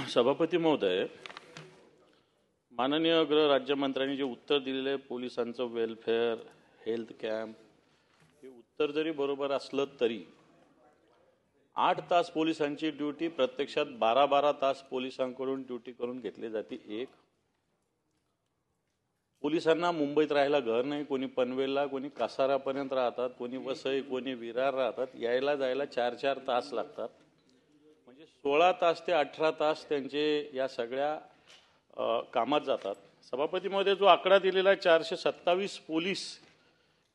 सभापती महोदय, माननीय गृह राज्यमंत्र्यांनी जे उत्तर दिलेले आहे पोलिसांचं वेलफेअर हेल्थ कॅम्प, हे उत्तर जरी बरोबर असलं तरी 8 तास पोलिसांची ड्यूटी प्रत्यक्षात 12-12 तास पोलिसांकडून ड्यूटी करून घेतली जाते। एक, पोलिसांना मुंबईत राहायला घर नाही, कोणी पनवेलला, कोणी कासारापर्यंत राहतात, कोणी वसई, कोणी विरार राहतात, यायला जायला 4-4 तास लागतात। म्हणजे 16 तास ते 18 तास त्यांचे या सगळ्या कामात जातात। सभापती महोदय, जो आकडा दिलेला आहे 427 पोलीस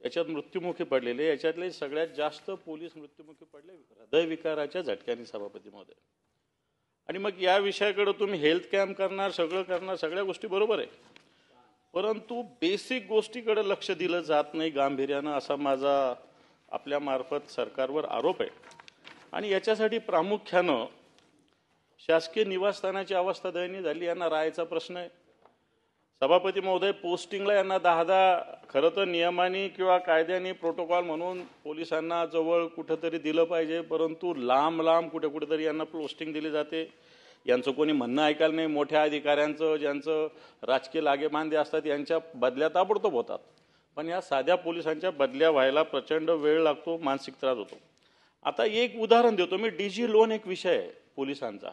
याच्यात मृत्युमुखी पडलेले, याच्यातले सगळ्यात जास्त पोलीस मृत्युमुखी पडले हृदयविकाराच्या झटक्याने सभापती महोदय। आणि मग या विषयाकडे तुम्ही हेल्थ कॅम्प करणार, सगळं करणार, सगळ्या गोष्टी बरोबर आहे, परंतु बेसिक गोष्टीकडे लक्ष दिलं जात नाही गांभीर्यानं, असा माझा आपल्या मार्फत सरकारवर आरोप आहे। आणि याच्यासाठी प्रामुख्यानं शासकीय निवासस्थानाची अवस्था दयनीय झाली। यांना राहायचा प्रश्न आहे सभापती महोदय। पोस्टिंगला यांना 10-10 खरं तर नियमाने किंवा कायद्याने प्रोटोकॉल म्हणून पोलिसांना जवळ कुठेतरी दिलं पाहिजे, परंतु लांब लांब कुठेतरी यांना पोस्टिंग दिली जाते। यांचं कोणी म्हणणं ऐकायला नाही। मोठ्या अधिकाऱ्यांचं, ज्यांचं राजकीय लागेबांधे असतात, यांच्या बदल्या ताबडतोब होतात, पण या साध्या पोलिसांच्या बदल्या व्हायला प्रचंड वेळ लागतो, मानसिक त्रास होतो। आता एक उदाहरण देतो मी। डीजी लोन एक विषय आहे पोलिसांचा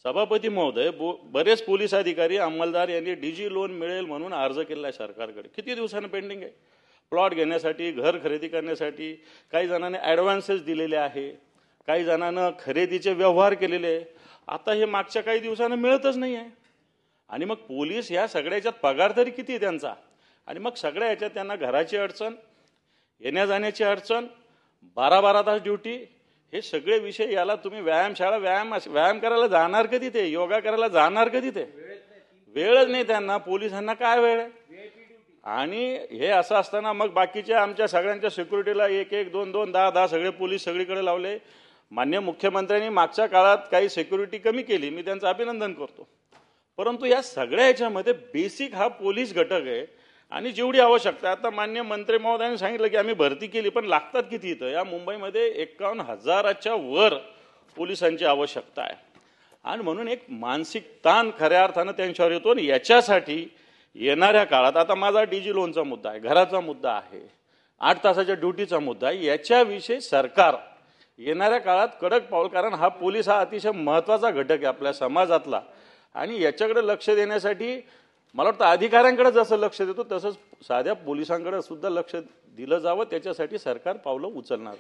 सभापती महोदय। बरेच पोलीस अधिकारी, अंमलदार यांनी डीजी लोन मिळेल म्हणून अर्ज केला आहे सरकारकडे, किती दिवसांनी पेंडिंग आहे। प्लॉट घेण्यासाठी, घर खरेदी करण्यासाठी काही जणांनी ॲडव्हान्सेस दिलेले आहे, काही जणांना खरेदीचे व्यवहार केलेले आहे। आता हे मागच्या काही दिवसांनी मिळतच नाही आहे। आणि मग पोलीस ह्या सगळ्याच्यात पगार तरी किती आहे त्यांचा, आणि मग सगळ्या ह्याच्यात त्यांना घराची अडचण, येण्या जाण्याची अडचण, 12-12 तास ड्युटी, हे सगळे विषय। याला तुम्ही व्यायामशाळा, व्यायाम करायला जाणार कधी, ते योगा करायला जाणार कधी, ते वेळच नाही त्यांना। पोलिसांना काय वेळ आहे। आणि हे असं असताना मग बाकीच्या आमच्या सगळ्यांच्या सिक्युरिटीला 1-1, 2-2, 10-10 सगळे पोलीस सगळीकडे लावले। माननीय मुख्यमंत्र्यांनी मागच्या काळात काही सिक्युरिटी कमी केली, मी त्यांचं अभिनंदन करतो, परंतु या सगळ्या ह्याच्यामध्ये बेसिक हा पोलीस घटक आहे। आणि जेवढी आवश्यकता, आता माननीय मंत्री महोदयांनी सांगितलं की आम्ही भरती केली, पण लागतात किती इथं या मुंबईमध्ये 51,000च्या वर पोलिसांची आवश्यकता आहे। आणि म्हणून एक मानसिक ताण खऱ्या अर्थानं त्यांच्यावर येतो। आणि याच्यासाठी येणाऱ्या काळात, आता माझा डीजी लोनचा मुद्दा आहे, घराचा मुद्दा आहे, 8 तासाच्या ड्युटीचा मुद्दा आहे, याच्याविषयी सरकार येणाऱ्या काळात कडक पाऊल, कारण हा पोलीस हा अतिशय महत्त्वाचा घटक आहे आपल्या समाजातला, आणि याच्याकडे लक्ष देण्यासाठी मला वाटतं अधिकाऱ्यांकडे जसं लक्ष देतो तसंच साध्या पोलिसांकडे सुद्धा लक्ष दिलं जावं, त्याच्यासाठी सरकार पावलं उचलणार।